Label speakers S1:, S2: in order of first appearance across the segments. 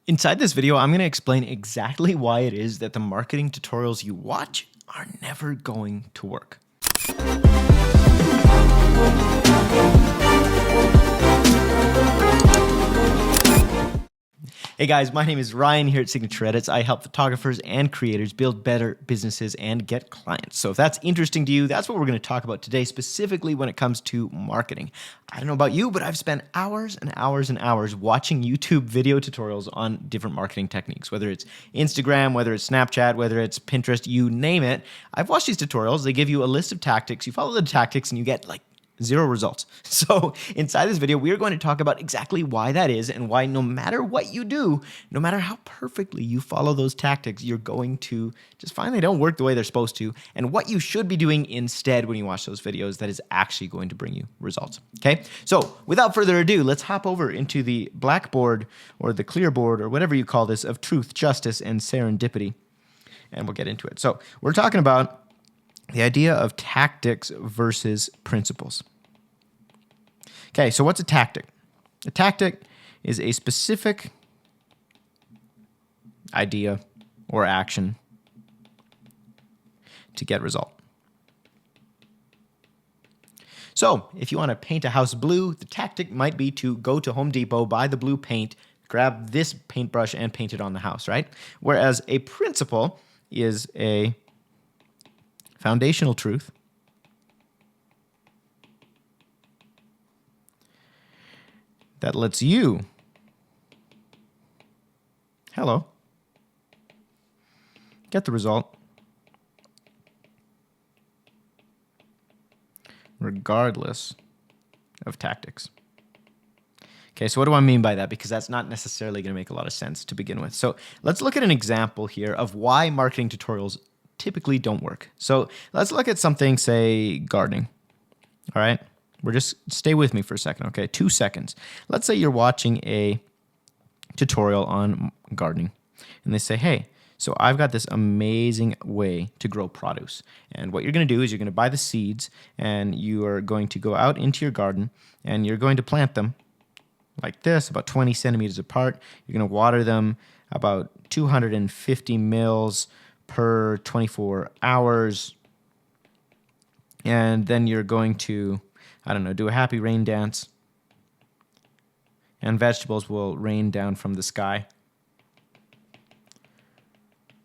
S1: Inside this video, I'm going to explain exactly why it is that the marketing tutorials you watch are never going to work. Hey guys, my name is Ryan here at Signature Edits. I help photographers and creators build better businesses and get clients. So if that's interesting to you, that's what we're going to talk about today, specifically when it comes to marketing. I don't know about you, but I've spent hours and hours and hours watching YouTube video tutorials on different marketing techniques, whether it's Instagram, whether it's Snapchat, whether it's Pinterest, you name it. I've watched these tutorials. They give you a list of tactics. You follow the tactics and you get like zero results. So inside this video, we are going to talk about exactly why that is and why no matter what you do, no matter how perfectly you follow those tactics, you're going to just find they don't work the way they're supposed to, and what you should be doing instead when you watch those videos that is actually going to bring you results. Okay? So without further ado, let's hop over into the blackboard or the clear board or whatever you call this of truth, justice, and serendipity, and we'll get into it. So we're talking about the idea of tactics versus principles. Okay, so what's a tactic? A tactic is a specific idea or action to get result. So if you want to paint a house blue, the tactic might be to go to Home Depot, buy the blue paint, grab this paintbrush, and paint it on the house, right? Whereas a principle is a foundational truth that lets you, get the result regardless of tactics. Okay, so what do I mean by that? Because that's not necessarily going to make a lot of sense to begin with. So let's look at an example here of why marketing tutorials typically don't work. So let's look at something, say, gardening. All right? Stay with me for a second, okay? 2 seconds. Let's say you're watching a tutorial on gardening, and they say, hey, so I've got this amazing way to grow produce. And what you're going to do is you're going to buy the seeds, and you are going to go out into your garden, and you're going to plant them like this, about 20 centimeters apart. You're going to water them about 250 mils per 24 hours. And then you're going to, do a happy rain dance. And vegetables will rain down from the sky.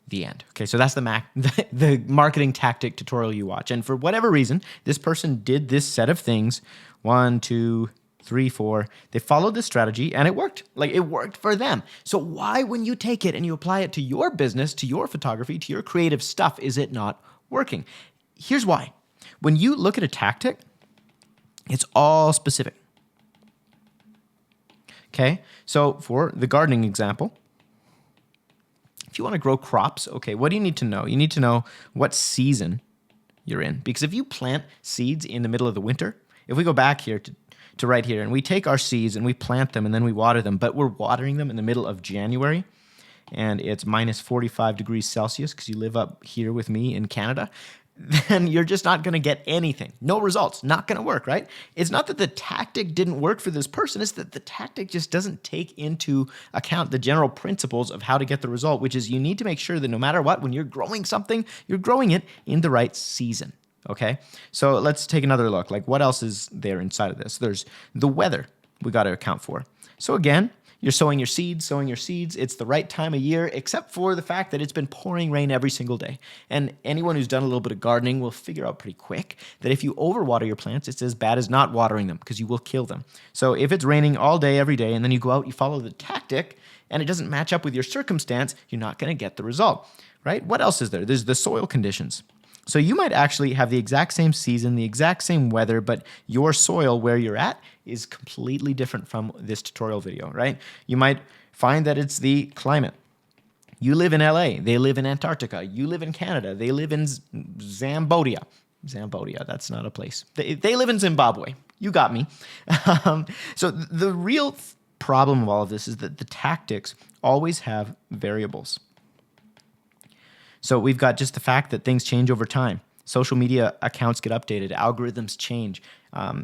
S1: The end. Okay, so that's the marketing tactic tutorial you watch. And for whatever reason, this person did this set of things. 1, 2, 3, 4. They followed this strategy and it worked. Like, it worked for them. So why, when you take it and you apply it to your business, to your photography, to your creative stuff, is it not working? Here's why. When you look at a tactic, it's all specific. Okay, so for the gardening example, if you want to grow crops, okay, what do you need to know? You need to know what season you're in. Because if you plant seeds in the middle of the winter, if we go back here to right here, and we take our seeds and we plant them and then we water them, but we're watering them in the middle of January, and it's minus 45 degrees Celsius because you live up here with me in Canada, then you're just not going to get anything. No results. Not going to work, right? It's not that the tactic didn't work for this person. It's that the tactic just doesn't take into account the general principles of how to get the result, which is you need to make sure that no matter what, when you're growing something, you're growing it in the right season. Okay? So let's take another look. Like, what else is there inside of this? There's the weather we got to account for. So again, you're sowing your seeds. It's the right time of year, except for the fact that it's been pouring rain every single day. And anyone who's done a little bit of gardening will figure out pretty quick that if you overwater your plants, it's as bad as not watering them because you will kill them. So if it's raining all day, every day, and then you go out, you follow the tactic, and it doesn't match up with your circumstance, you're not going to get the result, right? What else is there? There's the soil conditions. So you might actually have the exact same season, the exact same weather, but your soil where you're at is completely different from this tutorial video, right? You might find that it's the climate. You live in LA, they live in Antarctica. You live in Canada, they live in Zambodia. Zambodia, that's not a place. They live in Zimbabwe. You got me. So the real problem of all of this is that the tactics always have variables. So we've got just the fact that things change over time. Social media accounts get updated, algorithms change,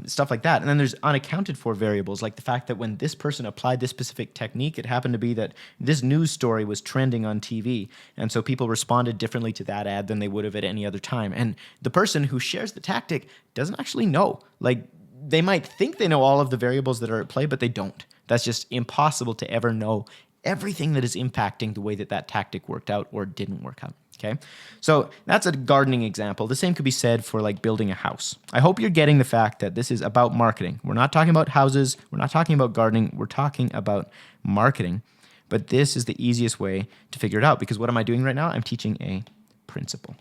S1: stuff like that. And then there's unaccounted for variables, like the fact that when this person applied this specific technique, it happened to be that this news story was trending on TV. And so people responded differently to that ad than they would have at any other time. And the person who shares the tactic doesn't actually know. Like, they might think they know all of the variables that are at play, but they don't. That's just impossible to ever know everything that is impacting the way that that tactic worked out or didn't work out. Okay, so that's a gardening example. The same could be said for like building a house. I hope you're getting the fact that this is about marketing. We're not talking about houses. We're not talking about gardening. We're talking about marketing. But this is the easiest way to figure it out, because what am I doing right now? I'm teaching a principle.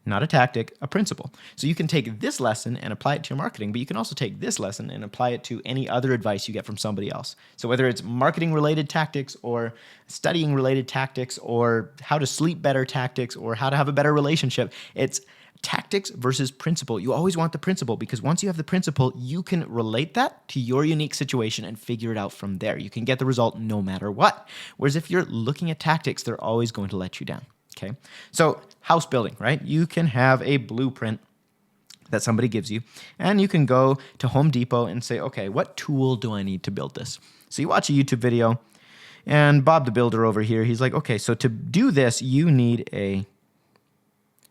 S1: Not a tactic, a principle. So you can take this lesson and apply it to your marketing, but you can also take this lesson and apply it to any other advice you get from somebody else. So whether it's marketing-related tactics or studying-related tactics or how to sleep better tactics or how to have a better relationship, it's tactics versus principle. You always want the principle, because once you have the principle, you can relate that to your unique situation and figure it out from there. You can get the result no matter what. Whereas if you're looking at tactics, they're always going to let you down. Okay, so house building, right? You can have a blueprint that somebody gives you, and you can go to Home Depot and say, okay, what tool do I need to build this? So you watch a YouTube video, and Bob the Builder over here, he's like, okay, so to do this, you need a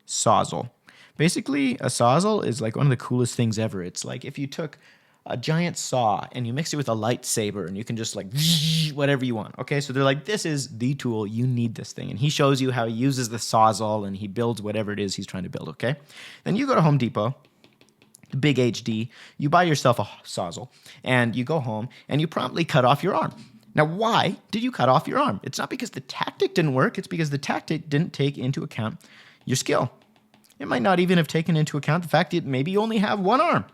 S1: Sawzall. Basically, a Sawzall is like one of the coolest things ever. It's like if you took a giant saw and you mix it with a lightsaber and you can just like whatever you want. Okay, so they're like, this is the tool, you need this thing. And he shows you how he uses the Sawzall and he builds whatever it is he's trying to build, okay? Then you go to Home Depot, big HD, you buy yourself a Sawzall and you go home and you promptly cut off your arm. Now, why did you cut off your arm? It's not because the tactic didn't work, it's because the tactic didn't take into account your skill. It might not even have taken into account the fact that maybe you only have one arm.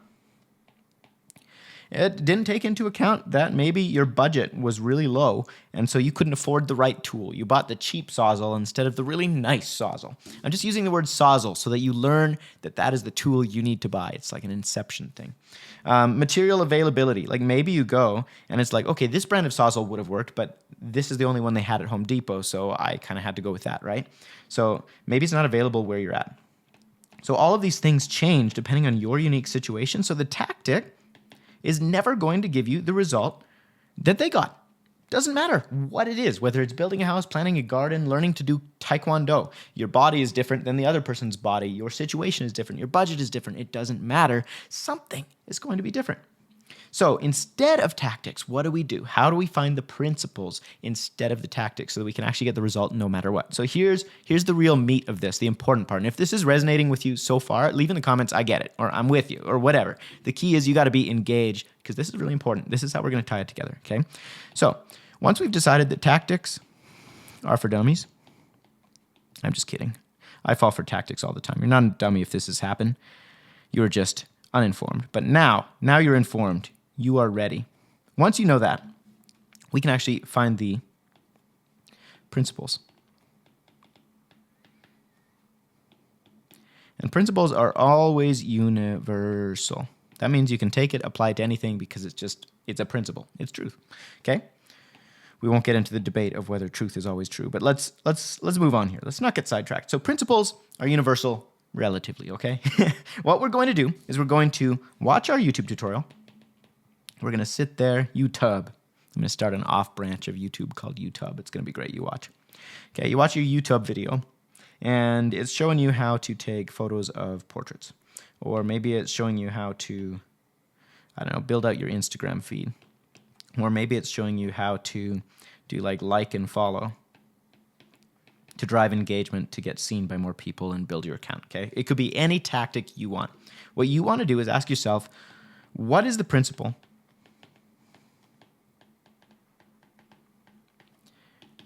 S1: It didn't take into account that maybe your budget was really low, and so you couldn't afford the right tool. You bought the cheap Sawzall instead of the really nice Sawzall. I'm just using the word Sawzall so that you learn that that is the tool you need to buy. It's like an inception thing. Material availability. Like maybe you go, and it's like, okay, this brand of Sawzall would have worked, but this is the only one they had at Home Depot, so I kind of had to go with that, right? So maybe it's not available where you're at. So all of these things change depending on your unique situation. So the tactic is never going to give you the result that they got. Doesn't matter what it is, whether it's building a house, planting a garden, learning to do taekwondo. Your body is different than the other person's body. Your situation is different. Your budget is different. It doesn't matter. Something is going to be different. So instead of tactics, what do? How do we find the principles instead of the tactics so that we can actually get the result no matter what? So here's the real meat of this, the important part. And if this is resonating with you so far, leave in the comments, I get it, or I'm with you, or whatever. The key is you got to be engaged, because this is really important. This is how we're going to tie it together, okay? So once we've decided that tactics are for dummies, I'm just kidding. I fall for tactics all the time. You're not a dummy if this has happened. You're just uninformed. But now you're informed. You are ready. Once you know that, we can actually find the principles. And principles are always universal. That means you can take it, apply it to anything, because it's a principle. It's truth. Okay? We won't get into the debate of whether truth is always true, but let's move on here. Let's not get sidetracked. So principles are universal relatively, okay? What we're going to do is we're going to watch our YouTube tutorial. We're going to sit there, YouTube. I'm going to start an off branch of YouTube called YouTube. It's going to be great. You watch. Okay, you watch your YouTube video, and it's showing you how to take photos of portraits. Or maybe it's showing you how to, I don't know, build out your Instagram feed. Or maybe it's showing you how to do like and follow to drive engagement, to get seen by more people and build your account, okay? It could be any tactic you want. What you want to do is ask yourself, what is the principle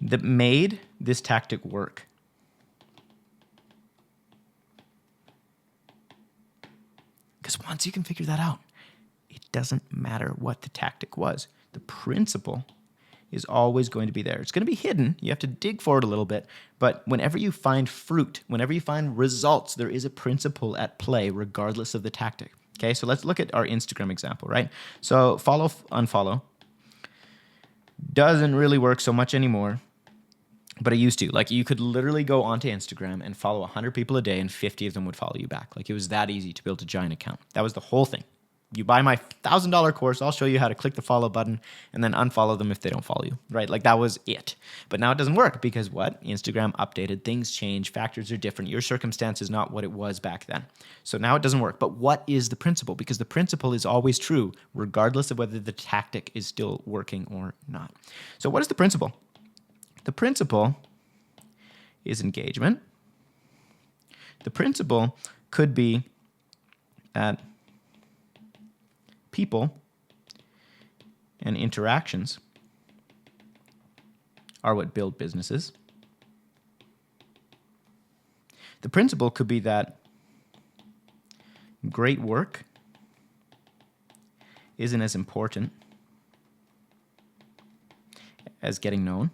S1: that made this tactic work? Because once you can figure that out, it doesn't matter what the tactic was. The principle is always going to be there. It's going to be hidden. You have to dig for it a little bit. But whenever you find fruit, whenever you find results, there is a principle at play regardless of the tactic. Okay, so let's look at our Instagram example, right? So follow, unfollow doesn't really work so much anymore. But I used to. Like, you could literally go onto Instagram and follow 100 people a day, and 50 of them would follow you back. Like, it was that easy to build a giant account. That was the whole thing. You buy my $1,000 course, I'll show you how to click the follow button and then unfollow them if they don't follow you, right? Like, that was it. But now it doesn't work because what? Instagram updated, things change, factors are different. Your circumstance is not what it was back then. So now it doesn't work. But what is the principle? Because the principle is always true, regardless of whether the tactic is still working or not. So what is the principle? The principle is engagement. The principle could be that people and interactions are what build businesses. The principle could be that great work isn't as important as getting known.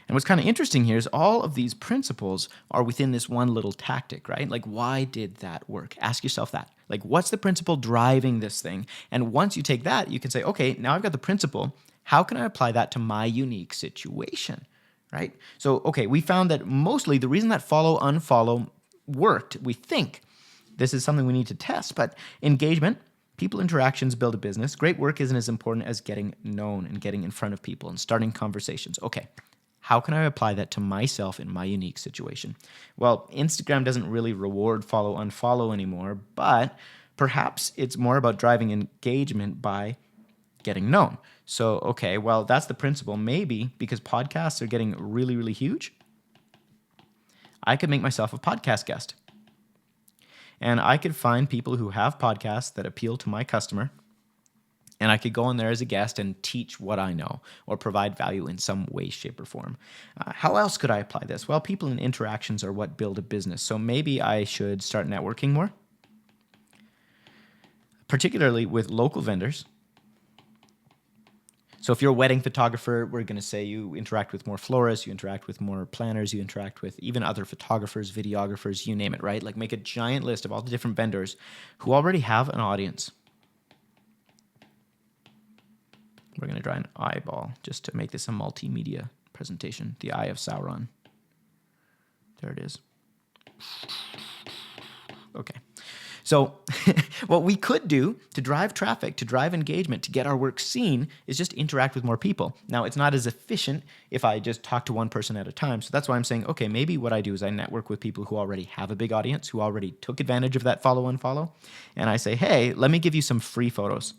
S1: And what's kind of interesting here is all of these principles are within this one little tactic, right? Like, why did that work? Ask yourself that. Like, what's the principle driving this thing? And once you take that, you can say, okay, now I've got the principle. How can I apply that to my unique situation, right? So, okay, we found that mostly the reason that follow, unfollow worked, we think, this is something we need to test, but engagement, people interactions build a business. Great work isn't as important as getting known and getting in front of people and starting conversations. Okay. How can I apply that to myself in my unique situation? Well, Instagram doesn't really reward follow, unfollow anymore, but perhaps it's more about driving engagement by getting known. So, okay, well, that's the principle. Maybe because podcasts are getting really, really huge, I could make myself a podcast guest. And I could find people who have podcasts that appeal to my customer, and I could go in there as a guest and teach what I know or provide value in some way, shape, or form. How else could I apply this? Well, people and interactions are what build a business. So maybe I should start networking more, particularly with local vendors. So if you're a wedding photographer, we're going to say you interact with more florists, you interact with more planners, you interact with even other photographers, videographers, you name it, right? Like, make a giant list of all the different vendors who already have an audience. We're going to draw an eyeball just to make this a multimedia presentation. The Eye of Sauron. There it is. Okay. So what we could do to drive traffic, to drive engagement, to get our work seen is just interact with more people. Now, it's not as efficient if I just talk to one person at a time. So that's why I'm saying, okay, maybe what I do is I network with people who already have a big audience, who already took advantage of that follow, unfollow. And I say, hey, let me give you some free photos.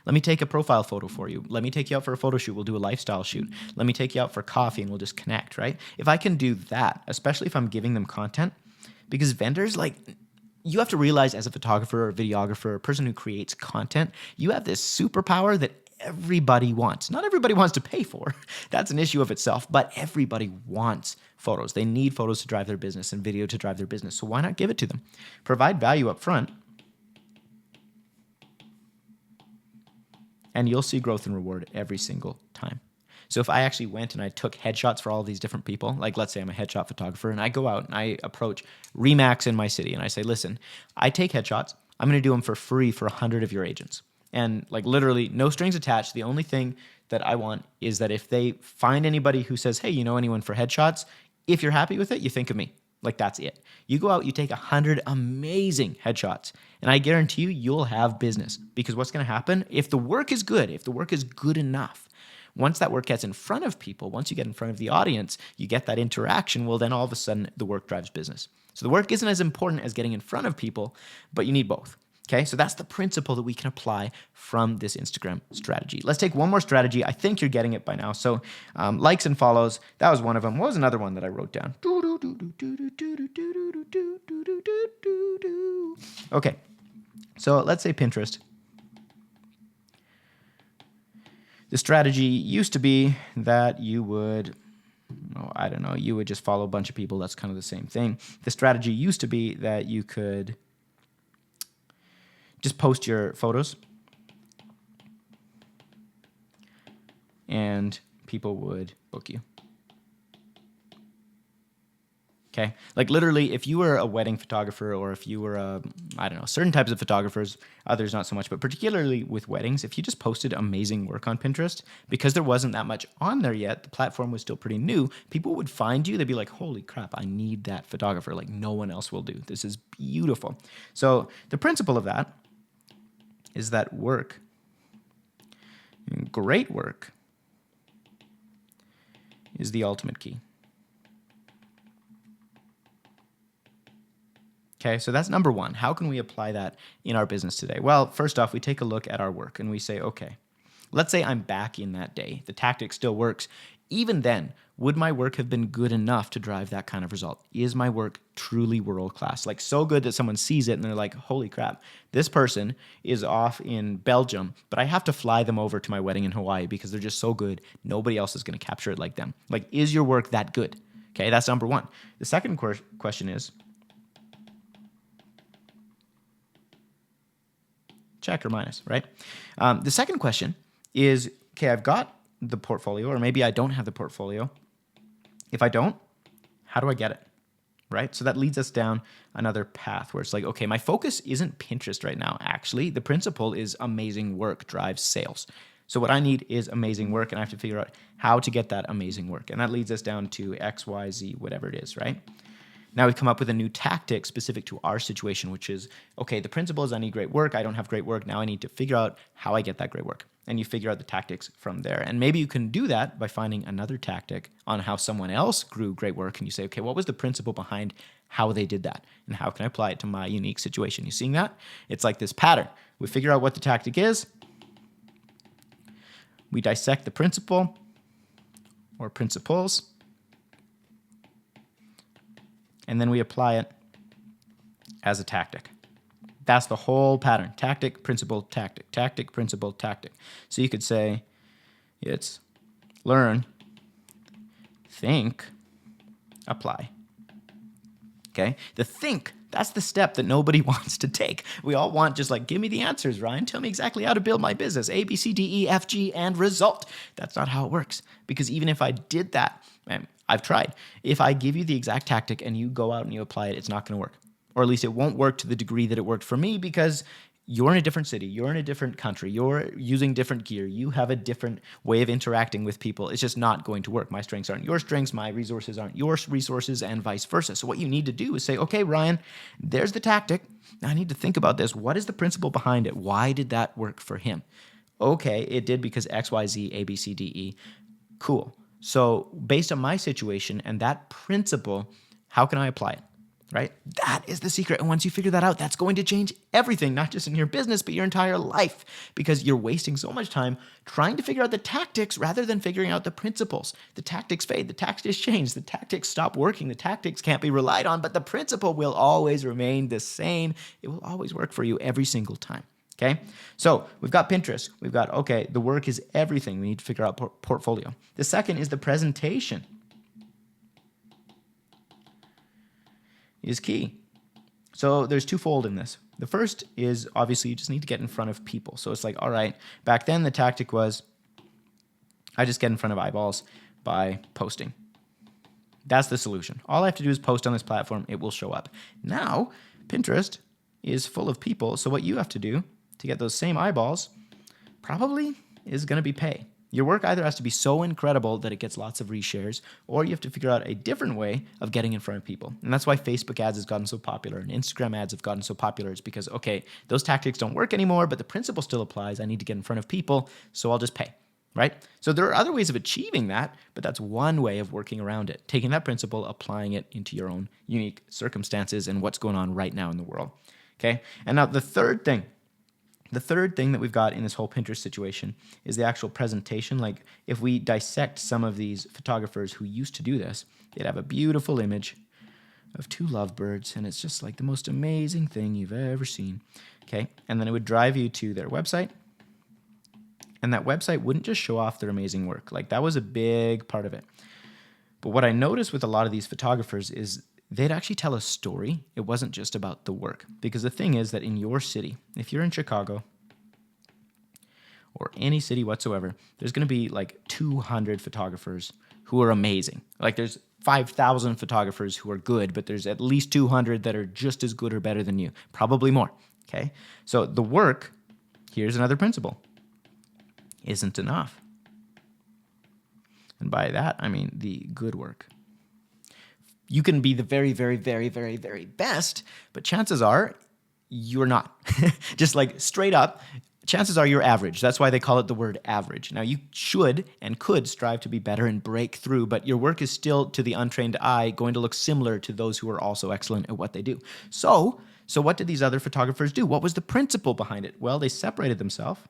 S1: Let me take a profile photo for you. Let me take you out for a photo shoot. We'll do a lifestyle shoot. Let me take you out for coffee and we'll just connect, right? If I can do that, especially if I'm giving them content, because vendors, like, you have to realize as a photographer or a videographer or a person who creates content, you have this superpower that everybody wants. Not everybody wants to pay for. That's an issue of itself, but everybody wants photos. They need photos to drive their business and video to drive their business. So why not give it to them? Provide value up front, and you'll see growth and reward every single time. So if I actually went and I took headshots for all these different people, like let's say I'm a headshot photographer and I go out and I approach Remax in my city and I say, listen, I take headshots. I'm going to do them for free for 100 of your agents. And like literally no strings attached. The only thing that I want is that if they find anybody who says, hey, you know anyone for headshots? If you're happy with it, you think of me. Like, that's it. You go out, you take 100 amazing headshots, and I guarantee you, you'll have business. Because what's going to happen? If the work is good, if the work is good enough, once that work gets in front of people, once you get in front of the audience, you get that interaction, well, then all of a sudden, the work drives business. So the work isn't as important as getting in front of people, but you need both. Okay, so that's the principle that we can apply from this Instagram strategy. Let's take one more strategy. I think you're getting it by now. So likes and follows, that was one of them. What was another one that I wrote down? Okay, so let's say Pinterest. The strategy used to be that you would, you would just follow a bunch of people. That's kind of the same thing. The strategy used to be that you could just post your photos and people would book you. Okay. Like literally, if you were a wedding photographer or if you were I don't know, certain types of photographers, others not so much, but particularly with weddings, if you just posted amazing work on Pinterest, because there wasn't that much on there yet, the platform was still pretty new, people would find you. They'd be like, holy crap, I need that photographer. Like no one else will do. This is beautiful. So the principle of that is that work, great work, is the ultimate key. Okay, so that's number one. How can we apply that in our business today? Well, first off, we take a look at our work and we say, okay, let's say I'm back in that day. The tactic still works. Even then, would my work have been good enough to drive that kind of result? Is my work truly world class? Like so good that someone sees it and they're like, holy crap, this person is off in Belgium, but I have to fly them over to my wedding in Hawaii because they're just so good. Nobody else is going to capture it like them. Like, is your work that good? Okay, that's number one. The second question is, check or minus, right? The second question is, okay, I've got the portfolio, or maybe I don't have the portfolio. If I don't, how do I get it, right? So that leads us down another path where it's like, okay, my focus isn't Pinterest right now. Actually, the principle is amazing work drives sales. So what I need is amazing work, and I have to figure out how to get that amazing work. And that leads us down to X, Y, Z, whatever it is, right? Now we've come up with a new tactic specific to our situation, which is, okay, the principle is I need great work. I don't have great work. Now I need to figure out how I get that great work. And you figure out the tactics from there. And maybe you can do that by finding another tactic on how someone else grew great work. And you say, okay, what was the principle behind how they did that? And how can I apply it to my unique situation? You seeing that? It's like this pattern. We figure out what the tactic is. We dissect the principle or principles. And then we apply it as a tactic. That's the whole pattern. Tactic, principle, tactic. Tactic, principle, tactic. So you could say it's learn, think, apply. Okay? The think, that's the step that nobody wants to take. We all want just like, give me the answers, Ryan. Tell me exactly how to build my business. A, B, C, D, E, F, G, and result. That's not how it works. Because even if I did that, man, I've tried. If I give you the exact tactic and you go out and you apply it, it's not going to work. Or at least it won't work to the degree that it worked for me because you're in a different city, you're in a different country, you're using different gear, you have a different way of interacting with people. It's just not going to work. My strengths aren't your strengths, my resources aren't your resources, and vice versa. So what you need to do is say, okay, Ryan, there's the tactic. Now I need to think about this. What is the principle behind it? Why did that work for him? Okay, it did because X, Y, Z, A, B, C, D, E. Cool. So based on my situation and that principle, how can I apply it? Right? That is the secret. And once you figure that out, that's going to change everything, not just in your business, but your entire life, because you're wasting so much time trying to figure out the tactics rather than figuring out the principles. The tactics fade, the tactics change, the tactics stop working, the tactics can't be relied on, but the principle will always remain the same. It will always work for you every single time. Okay, so we've got Pinterest. We've got, okay, the work is everything. We need to figure out portfolio. The second is the presentation is key. So there's twofold in this. The first is obviously you just need to get in front of people. So it's like, all right, back then the tactic was I just get in front of eyeballs by posting. That's the solution. All I have to do is post on this platform. It will show up. Now, Pinterest is full of people. So what you have to do to get those same eyeballs probably is going to be pay. Your work either has to be so incredible that it gets lots of reshares, or you have to figure out a different way of getting in front of people. And that's why Facebook ads has gotten so popular and Instagram ads have gotten so popular. It's because, okay, those tactics don't work anymore, but the principle still applies. I need to get in front of people, so I'll just pay, right? So there are other ways of achieving that, but that's one way of working around it. Taking that principle, applying it into your own unique circumstances and what's going on right now in the world, okay? And now the third thing that we've got in this whole Pinterest situation is the actual presentation. Like if we dissect some of these photographers who used to do this, they'd have a beautiful image of two lovebirds, and it's just like the most amazing thing you've ever seen. Okay, and then it would drive you to their website, and that website wouldn't just show off their amazing work. Like that was a big part of it. But what I noticed with a lot of these photographers is they'd actually tell a story. It wasn't just about the work. Because the thing is that in your city, if you're in Chicago or any city whatsoever, there's going to be like 200 photographers who are amazing. Like there's 5,000 photographers who are good, but there's at least 200 that are just as good or better than you, probably more. Okay, so the work, here's another principle, isn't enough. And by that, I mean the good work. You can be the very, very, very, very, very best, but chances are you're not. Just like straight up, chances are you're average. That's why they call it the word average. Now, you should and could strive to be better and break through, but your work is still, to the untrained eye, going to look similar to those who are also excellent at what they do. So what did these other photographers do? What was the principle behind it? Well, they separated themselves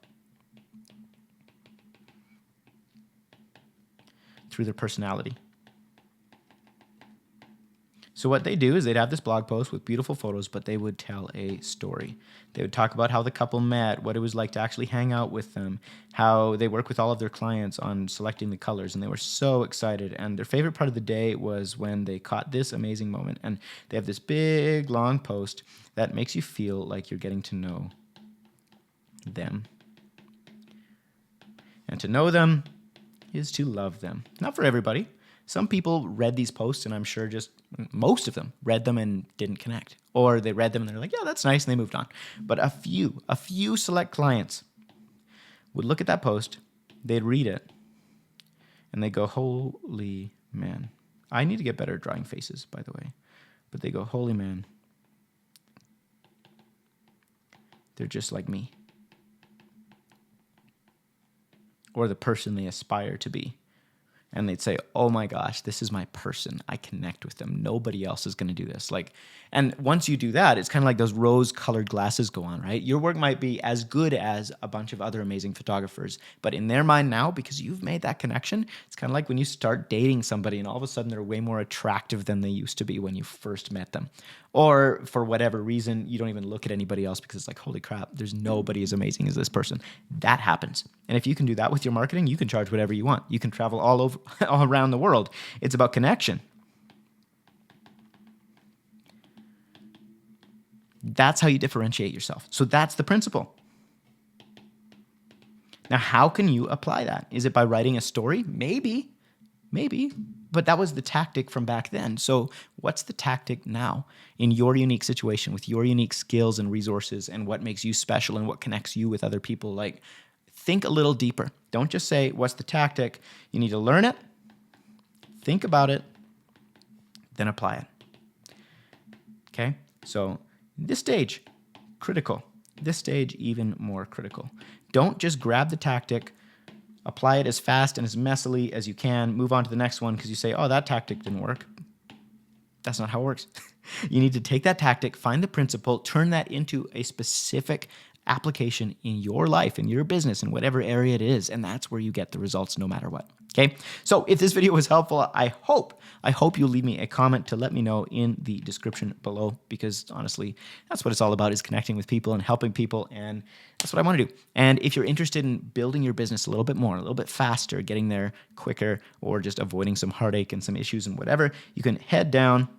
S1: through their personality. So what they do is they'd have this blog post with beautiful photos, but they would tell a story. They would talk about how the couple met, what it was like to actually hang out with them, how they work with all of their clients on selecting the colors, and they were so excited. And their favorite part of the day was when they caught this amazing moment. And they have this big, long post that makes you feel like you're getting to know them. And to know them is to love them. Not for everybody. Some people read these posts, and I'm sure just most of them read them and didn't connect. Or they read them and they're like, yeah, that's nice, and they moved on. But a few select clients would look at that post, they'd read it, and they go, holy man. I need to get better at drawing faces, by the way. But they go, holy man. They're just like me. Or the person they aspire to be. And they'd say, oh my gosh, this is my person. I connect with them. Nobody else is going to do this. And once you do that, it's kind of like those rose-colored glasses go on, right? Your work might be as good as a bunch of other amazing photographers, but in their mind now, because you've made that connection, it's kind of like when you start dating somebody and all of a sudden they're way more attractive than they used to be when you first met them. Or for whatever reason, you don't even look at anybody else because it's like, holy crap, there's nobody as amazing as this person. That happens. And if you can do that with your marketing, you can charge whatever you want. You can travel all around the world. It's about connection. That's how you differentiate yourself. So that's the principle. Now, how can you apply that? Is it by writing a story? Maybe. But that was the tactic from back then. So what's the tactic now in your unique situation with your unique skills and resources and what makes you special and what connects you with other people? Like, think a little deeper. Don't just say, what's the tactic? You need to learn it, think about it, then apply it. Okay? So this stage, critical. This stage, even more critical. Don't just grab the tactic, apply it as fast and as messily as you can, move on to the next one because you say, oh, that tactic didn't work. That's not how it works. You need to take that tactic, find the principle, turn that into a specific application in your life, in your business, in whatever area it is, and that's where you get the results no matter what. Okay? So if this video was helpful, I hope you'll leave me a comment to let me know in the description below, because honestly, that's what it's all about, is connecting with people and helping people, and that's what I want to do. And if you're interested in building your business a little bit more, a little bit faster, getting there quicker, or just avoiding some heartache and some issues and whatever, you can head down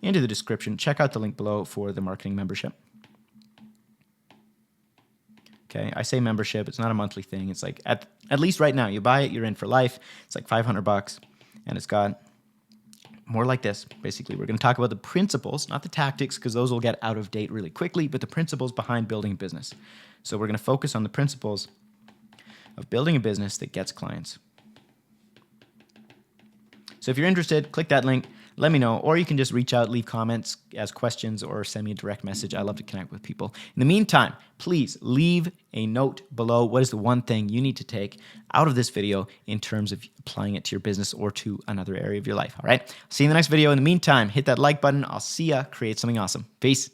S1: into the description, check out the link below for the marketing membership. Okay, I say membership, it's not a monthly thing. It's like, at least right now, you buy it, you're in for life. It's like $500, and it's got more like this. Basically, we're going to talk about the principles, not the tactics, because those will get out of date really quickly, but the principles behind building a business. So we're going to focus on the principles of building a business that gets clients. So if you're interested, click that link. Let me know, or you can just reach out, leave comments as questions, or send me a direct message. I love to connect with people. In the meantime, please leave a note below. What is the one thing you need to take out of this video in terms of applying it to your business or to another area of your life? All right. See you in the next video. In the meantime, hit that like button. I'll see ya. Create something awesome. Peace.